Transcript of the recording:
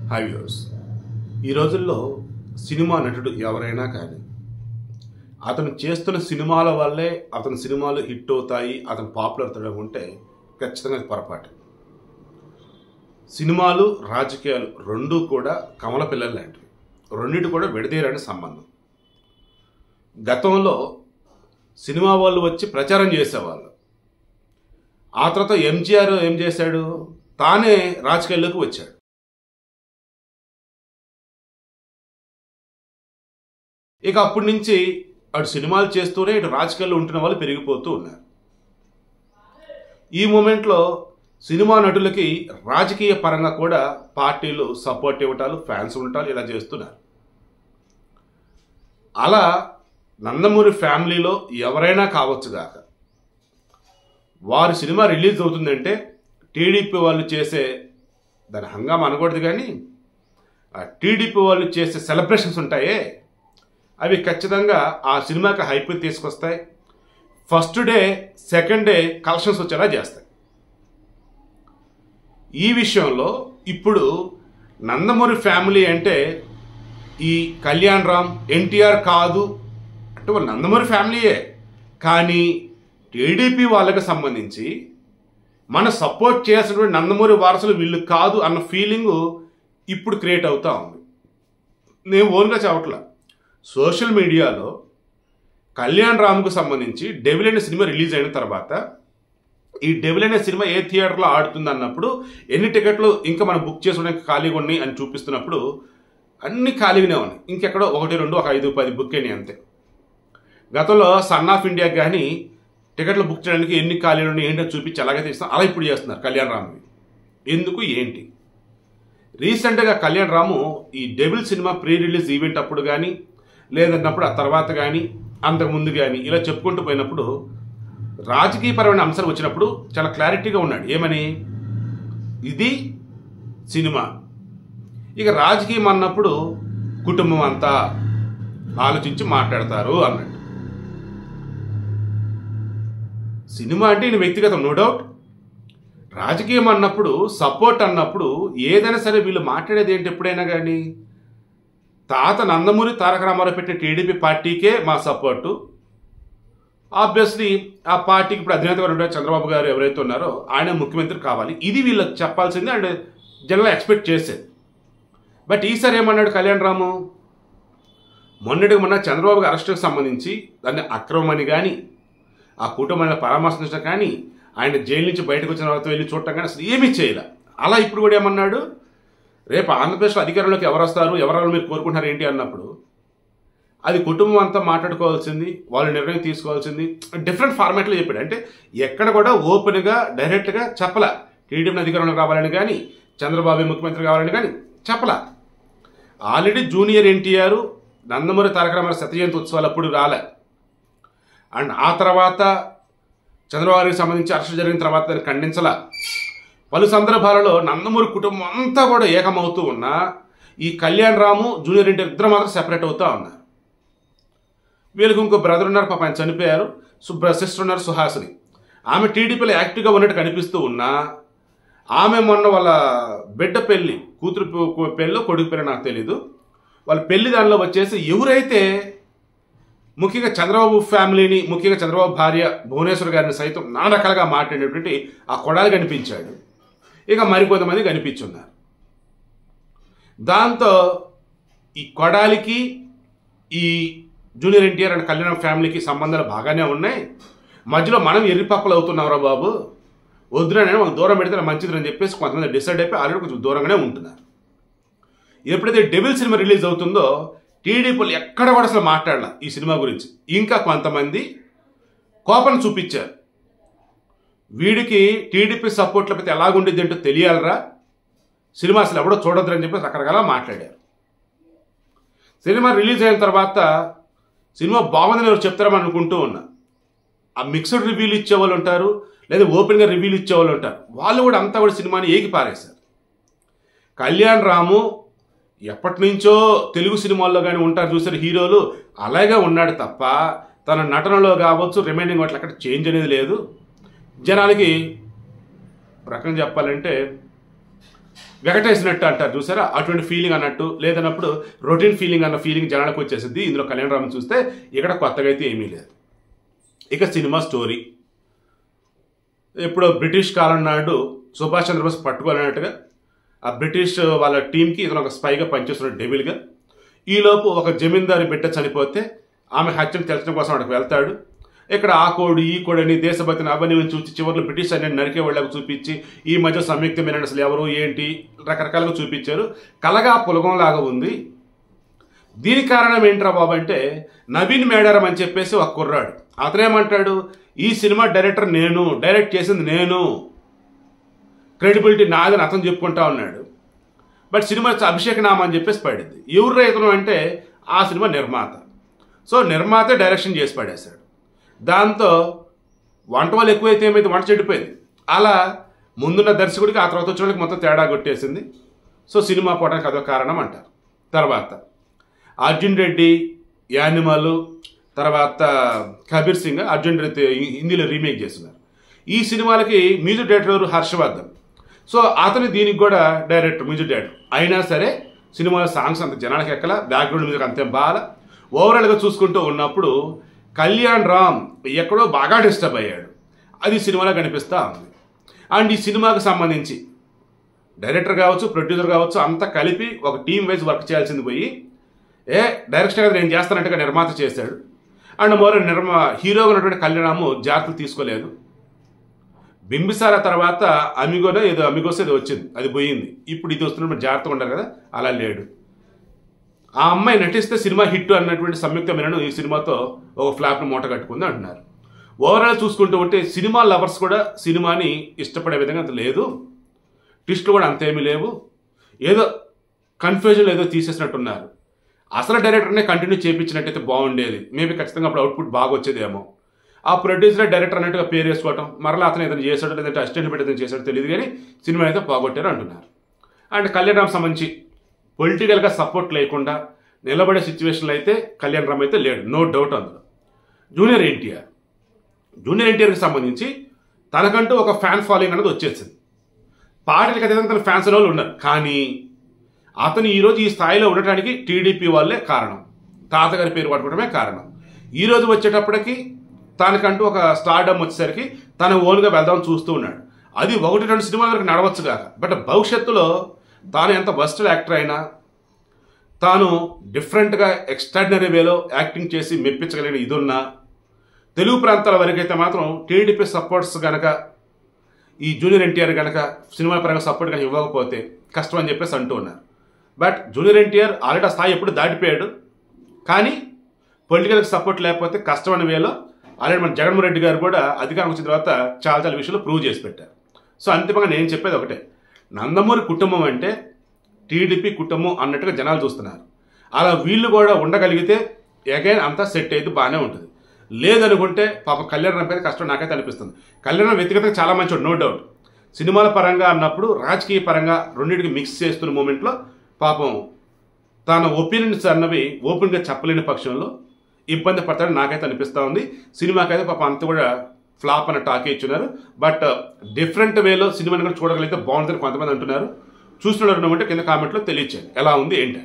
Hi viewers, ఈ రోజుల్లో cinema నటుడు ఎవరైనా కానీ అతను చేస్తున్న సినిమాల వల్లే అతని సినిమాలు హిట్ అవుతాయి, అతను పాపులర్ అవుతాడు ఉంటే ఖచ్చితంగా పొరపాటు. సినిమాలు రాజకీయాలు రెండూ కూడా కమల పిల్లలు లాంటివి, రెండింటి కూడా విడదీయరాని సంబంధం. గతంలో సినిమా వాళ్ళు వచ్చి ప్రచారం చేసేవాళ్ళు. ఆ తర్వాత ఎంజీఆర్ ఏం చేశాడు, తానే రాజకీయాల్లోకి వచ్చాడు. ఇక అప్పటి నుంచి అటు సినిమాలు చేస్తూనే ఇటు రాజకీయాల్లో ఉంటున్న వాళ్ళు పెరిగిపోతూ ఉన్నారు. ఈ మూమెంట్లో సినిమా నటులకి రాజకీయ పరంగా కూడా పార్టీలు సపోర్ట్ ఇవ్వటాలు, ఫ్యాన్స్ ఉండటాలు ఇలా చేస్తున్నారు. అలా నందమూరి ఫ్యామిలీలో ఎవరైనా కావచ్చుగాక, వారి సినిమా రిలీజ్ అవుతుందంటే టీడీపీ వాళ్ళు చేసే దాని హంగామా అనకూడదు కానీ ఆ టీడీపీ వాళ్ళు చేసే సెలబ్రేషన్స్ ఉంటాయే అవి ఖచ్చితంగా ఆ సినిమాకి హైప్ తీసుకొస్తాయి. First day second day collections వచ్చేలా చేస్తాయి. ఈ విషయంలో ఇప్పుడు నందమూరి ఫ్యామిలీ అంటే ఈ కళ్యాణ్ రామ్, ఎన్టీఆర్ కాదు అంటే వాళ్ళు నందమూరి ఫ్యామిలీయే, కానీ టీడీపీ వాళ్ళకి సంబంధించి మన సపోర్ట్ చేసినటువంటి నందమూరి వారసులు వీళ్ళు కాదు అన్న ఫీలింగు ఇప్పుడు క్రియేట్ అవుతా ఉంది. నేను ఓన్గా చెప్పట్లా, సోషల్ మీడియాలో కళ్యాణ్ రామ్కు సంబంధించి డెవిల్ అనే సినిమా రిలీజ్ అయిన తర్వాత ఈ డెవిల్ అనే సినిమా ఏ థియేటర్లో ఆడుతుంది అన్నప్పుడు ఎన్ని టికెట్లు ఇంకా మనం బుక్ చేసుకోవడానికి ఖాళీగా ఉన్నాయి అని చూపిస్తున్నప్పుడు అన్ని ఖాళీగానే ఉన్నాయి. ఇంకెక్కడో 1, 2, 5, 10 బుక్ అయినాయి అంతే. గతంలో సన్ ఆఫ్ ఇండియాకి కానీ టికెట్లు బుక్ చేయడానికి ఎన్ని ఖాళీలు ఉన్నాయి ఏంటో చూపించి అలాగే తీస్తాం, అలా ఇప్పుడు చేస్తున్నారు కళ్యాణ్ రామ్ని. ఎందుకు ఏంటి? రీసెంట్గా కళ్యాణ్ రాము ఈ devil cinema pre release event అప్పుడు కానీ లేదన్నప్పుడు ఆ తర్వాత కానీ అంతకుముందు కానీ ఇలా చెప్పుకుంటూ పోయినప్పుడు రాజకీయపరమైన అంశాలు వచ్చినప్పుడు చాలా క్లారిటీగా ఉన్నాడు. ఏమని, ఇది సినిమా, ఇక రాజకీయం అన్నప్పుడు కుటుంబం అంతా ఆలోచించి మాట్లాడతారు అన్నట్టు. సినిమా అంటే ఈయన వ్యక్తిగతం, నో డౌట్. రాజకీయం అన్నప్పుడు, సపోర్ట్ అన్నప్పుడు ఏదైనా సరే వీళ్ళు మాట్లాడేది ఏంటి ఎప్పుడైనా కానీ, తాత నందమూరి తారక రామారావు పెట్టిన టీడీపీ పార్టీకే మా సపోర్టు, ఆబ్వియస్లీ ఆ పార్టీకి ఇప్పుడు అధినేతగా ఉండే చంద్రబాబు గారు ఎవరైతే ఉన్నారో ఆయన ముఖ్యమంత్రి కావాలి, ఇది వీళ్ళకి చెప్పాల్సింది అండ్ జనరల్ ఎక్స్పెక్ట్ చేసేది. బట్ ఈసారి ఏమన్నాడు కళ్యాణ్ రాము, మొన్నటికి మొన్న చంద్రబాబు గారి అరెస్టుకు సంబంధించి దాన్ని అక్రమమని కానీ ఆ కుటుంబాన్ని పరామర్శించడం కానీ ఆయన జైలు నుంచి బయటకు వచ్చిన తర్వాత వెళ్ళి చూడటం కానీ అసలు ఏమీ చేయలే. అలా ఇప్పుడు కూడా ఏమన్నాడు, రేపు ఆంధ్రప్రదేశ్లో అధికారంలోకి ఎవరు వస్తారు, ఎవరు మీరు కోరుకుంటున్నారు ఏంటి అన్నప్పుడు అది కుటుంబం అంతా మాట్లాడుకోవాల్సింది, వాళ్ళు నిర్ణయం తీసుకోవాల్సింది, డిఫరెంట్ ఫార్మాట్లో చెప్పాడు. అంటే ఎక్కడ కూడా ఓపెన్గా డైరెక్ట్గా చెప్పలా టీడీపీ అధికారంలోకి రావాలని కానీ చంద్రబాబు ముఖ్యమంత్రి కావాలని కానీ చెప్పలా. ఆల్రెడీ జూనియర్ ఎన్టీఆర్ నందమూరి తారక రామారావు శత జయంతి ఉత్సవాలు అప్పుడు రాలే, అండ్ ఆ తర్వాత చంద్రబాబు గారికి సంబంధించి అరెస్ట్ జరిగిన తర్వాత దాన్ని ఖండించలా. పలు సందర్భాలలో నందమూరి కుటుంబం అంతా కూడా ఏకమవుతూ ఉన్నా ఈ కళ్యాణ్ రాము, జూనియర్ ఎన్టీఆర్ ఇద్దరు మాత్రం సెపరేట్ అవుతూ ఉన్నారు. వీళ్ళకి ఇంకో బ్రదర్ ఉన్నారు, పాప ఆయన చనిపోయారు, సిస్టర్ ఉన్నారు సుహాసిని. ఆమె టీడీపీలో యాక్టివ్గా ఉన్నట్టు కనిపిస్తూ ఉన్నా ఆమె మొన్న వాళ్ళ బిడ్డ పెళ్ళి, కూతురు పెళ్ళి కొడుకు పెళ్ళి నాకు తెలీదు, వాళ్ళ పెళ్లి దానిలో వచ్చేసి ఎవరైతే ముఖ్యంగా చంద్రబాబు ఫ్యామిలీని, ముఖ్యంగా చంద్రబాబు భార్య భువనేశ్వర్ గారిని సైతం నానా రకాలుగా మాట్లాడేటువంటి ఆ కొడాలి కనిపించాడు. ఇక మరికొంతమంది కనిపించున్నారు. దాంతో ఈ కొడాలికి ఈ జూనియర్ ఎన్టీఆర్ అండ్ కళ్యాణ్ ఫ్యామిలీకి సంబంధాలు బాగానే ఉన్నాయి, మధ్యలో మనం ఎర్రిపక్కలు అవుతున్నారా బాబు, వద్దురని మనం దూరం పెడితే మంచిదని చెప్పేసి కొంతమంది డిసైడ్ అయిపోయి ఆల్రెడీ కొంచెం దూరంగానే ఉంటున్నారు. ఎప్పుడైతే డెవిల్ సినిమా రిలీజ్ అవుతుందో టీడీపీలు ఎక్కడ కూడా అసలు మాట్లాడాల ఈ సినిమా గురించి. ఇంకా కొంతమంది కోపం చూపించారు, వీడికి టీడీపీ సపోర్ట్ లేకపోతే ఎలాగుండిద్ది ఏంటో తెలియాలరా, సినిమా అసలు ఎవడో చూడొద్దని చెప్పి రకరకాల మాట్లాడారు. సినిమా రిలీజ్ అయిన తర్వాత సినిమా బాగుందని ఎవరు చెప్తారని అనుకుంటూ ఉన్నా, ఆ మిక్స్డ్ రివ్యూలు ఇచ్చేవాళ్ళు ఉంటారు, లేదా ఓపెన్గా రివ్యూలు ఇచ్చేవాళ్ళు ఉంటారు, వాళ్ళు కూడా అంతా కూడా సినిమాని ఏకి పారేశారు. కళ్యాణ్ రాము ఎప్పటి నుంచో తెలుగు సినిమాల్లో కానీ ఉంటారు చూసారు హీరోలు, అలాగే ఉన్నాడు తప్ప తన నటనలో కావచ్చు రిమైనింగ్ వాటిలో అక్కడ చేంజ్ అనేది లేదు. జనాలకి రకంగా చెప్పాలంటే వెగటేసినట్టు అంటారు చూసారా, అటువంటి ఫీలింగ్ అన్నట్టు, లేదన్నప్పుడు రొటీన్ ఫీలింగ్ అన్న ఫీలింగ్ జనాలకు వచ్చేసింది. ఇందులో కళ్యాణరామ్ చూస్తే ఇక్కడ కొత్తగా అయితే ఏమీ లేదు. ఇక సినిమా స్టోరీ, ఇప్పుడు బ్రిటిష్ కాలం నాడు సుభాష్ చంద్రబోస్ పట్టుకోలేనట్టుగా ఆ బ్రిటిష్ వాళ్ళ టీంకి ఇతను ఒక స్పైగా పనిచేస్తున్న డెవిల్గా, ఈలోపు ఒక జమీందారి బిడ్డ చనిపోతే ఆమె హత్యను తెలచడం కోసం అక్కడికి వెళ్తాడు. ఇక్కడ ఆ కోడు ఈ కోడని దేశభక్తిని అవన్నీ చూసి చివరిలో బ్రిటిష్ అన్ని నరికే వాళ్ళకు చూపించి ఈ మధ్య సంయుక్తమైన అసలు ఎవరు ఏంటి రకరకాలుగా చూపించారు. కలగా పులగంలాగా ఉంది. దీనికి కారణం ఏంట్రా బాబు అంటే నవీన్ మేడారం అని చెప్పేసి ఒక కుర్రాడు, అతనేమంటాడు, ఈ సినిమా డైరెక్టర్ నేను, డైరెక్ట్ చేసింది నేను, క్రెడిబిలిటీ నాదని అతను చెప్పుకుంటా ఉన్నాడు. బట్ సినిమా అభిషేక్ నామా అని చెప్పేసి పడింది. ఎవరు రైతులు అంటే ఆ సినిమా నిర్మాత. సో నిర్మాతే డైరెక్షన్ చేసి పడేశాడు. దాంతో వంట వాళ్ళు ఎక్కువైతే ఏమైతే వంట చెడిపోయింది. అలా ముందున్న దర్శకుడికి ఆ తర్వాత వచ్చిన మొత్తం తేడా కొట్టేసింది. సో సినిమా పోవడానికి అదొక కారణం అంటారు. తర్వాత అర్జున్ రెడ్డి, యానిమల్, తర్వాత కబీర్ సింగ్, అర్జున్ రెడ్డి హిందీలో రీమేక్ చేస్తున్నారు. ఈ సినిమాలకి మ్యూజిక్ డైరెక్టర్ హర్షవర్ధన్. సో అతను దీనికి కూడా డైరెక్టర్, మ్యూజిక్ డైరెక్టర్. అయినా సరే సినిమాలో సాంగ్స్ అంత జనానికి ఎక్కల, బ్యాక్గ్రౌండ్ మ్యూజిక్ అంతే బాగా. ఓవరాల్గా చూసుకుంటూ ఉన్నప్పుడు కళ్యాణ్ రామ్ ఎక్కడో బాగా డిస్టర్బ్ అయ్యాడు. అది సినిమాలో కనిపిస్తూ ఉంది. అండ్ ఈ సినిమాకి సంబంధించి డైరెక్టర్ కావచ్చు, ప్రొడ్యూసర్ కావచ్చు, అంతా కలిపి ఒక టీమ్ వైజ్ వర్క్ చేయాల్సింది పోయి డైరెక్షన్ కదా నేను చేస్తానంటగా నిర్మాత చేశాడు. అండ్ మరో హీరోగా ఉన్నటువంటి కళ్యాణ్ రామ్ జాగ్రత్తలు తీసుకోలేదు. బింబిసార తర్వాత అమిగోస్ ఏదో వచ్చింది, అది పోయింది. ఇప్పుడు ఇది వస్తున్నప్పుడు జాగ్రత్తగా ఉండాలి కదా, అలా లేడు. ఆ అమ్మాయి నటిస్తే సినిమా హిట్ అన్నటువంటి సంయుక్తమైన ఈ సినిమాతో ఒక ఫ్లాప్ను మూట కట్టుకుంది అంటున్నారు. ఓవరాల్ చూసుకుంటూ ఉంటే సినిమా లవర్స్ కూడా సినిమాని ఇష్టపడే విధంగా అంత లేదు, ట్విస్ట్లు కూడా అంతేమీ లేవు, ఏదో కన్ఫ్యూజన్ ఏదో తీసేసినట్టున్నారు. అసలు డైరెక్టర్నే కంటిన్యూ చేయించినట్టయితే బాగుండేది, మేబీ ఖచ్చితంగా అప్పుడు అవుట్పుట్ బాగా వచ్చేదేమో. ఆ ప్రొడ్యూసర్ డైరెక్టర్ అన్నట్టుగా పేరు వేసుకోవటం, మరలా అతను ఏదైనా చేశాడో లేదంటే అసిస్టెంట్ పెట్టి ఏదైనా చేశాడో తెలియదు, కానీ సినిమా అయితే పోగొట్టారు అంటున్నారు. అండ్ కళ్యాణ్ రామ్ సంబంధించి పొలిటికల్గా సపోర్ట్ లేకుండా నిలబడే సిచ్యువేషన్లో అయితే కళ్యాణ్ రామ్ అయితే లేడు, నో డౌట్ అందులో. జూనియర్ ఎన్టీఆర్కి సంబంధించి తనకంటూ ఒక ఫ్యాన్ ఫాలోయింగ్ అనేది వచ్చేసింది. పార్టీలకు అతీతంగా తన ఫ్యాన్స్ వాళ్ళు ఉన్నారు, కానీ అతను ఈరోజు ఈ స్థాయిలో ఉండటానికి టీడీపీ వాళ్ళే కారణం, తాతగారి పేరు పట్టుకోవడమే కారణం. ఈరోజు వచ్చేటప్పటికి తనకంటూ ఒక స్టార్డమ్ వచ్చేసరికి తన ఓన్గా వెళ్దామని చూస్తూ ఉన్నాడు. అది 1-2 సినిమాల వరకు నడవచ్చు కాక, బట్ భవిష్యత్తులో తాను ఎంత వర్స్టల్ యాక్టర్ అయినా తాను డిఫరెంట్గా ఎక్స్ట్రాడినరీ వేలో యాక్టింగ్ చేసి మెప్పించగలిగిన ఇదున్నా తెలుగు ప్రాంతాల వరకు అయితే మాత్రం టీడీపీ సపోర్ట్స్ కనుక ఈ జూనియర్ ఎన్టీఆర్ కనుక సినిమా పరంగా సపోర్ట్ కనుక ఇవ్వకపోతే కష్టం అని చెప్పేసి అంటూ ఉన్నారు. బట్ జూనియర్ ఎన్టీఆర్ ఆల్రెడీ ఆ స్థాయి ఎప్పుడు దాటిపోయాడు, కానీ పొలిటికల్కి సపోర్ట్ లేకపోతే కష్టం అనే వేలో ఆల్రెడీ మన జగన్మోహన్ రెడ్డి గారు కూడా అధికారం వచ్చిన తర్వాత చాలా విషయాలు ప్రూవ్ చేసి పెట్టారు. సో అంతిమంగా నేను చెప్పేది ఒకటే, నందమూరి కుటుంబం అంటే టీడీపీ కుటుంబం అన్నట్టుగా జనాలు చూస్తున్నారు. అలా వీళ్ళు కూడా ఉండగలిగితే అగైన్ అంతా సెట్ అయితే బాగానే ఉంటుంది. లేదనుకుంటే పాప కళ్యాణ్ రామ్ కష్టం నాకైతే అనిపిస్తుంది. కళ్యాణ్ రామ్ వ్యక్తిగతంగా చాలా మంచివాడు, నో డౌట్. సినిమాల పరంగా అన్నప్పుడు రాజకీయ పరంగా రెండింటికి మిక్స్ చేస్తున్న మూమెంట్లో పాపం తన ఒపీనియన్స్ అన్నవి ఓపెన్గా చెప్పలేని పక్షంలో ఇబ్బంది పడతాడని నాకైతే అనిపిస్తూ ఉంది. సినిమాకైతే పాపం అంత కూడా ఫ్లాప్ అన్న టాకే ఇచ్చున్నారు. బట్ డిఫరెంట్ వేలో సినిమాని కూడా చూడగలిగితే బాగుంటుందని కొంతమంది అంటున్నారు. చూస్తున్నారు అంటే కింద కామెంట్లో తెలియచేయండి ఎలా ఉంది ఏంటి.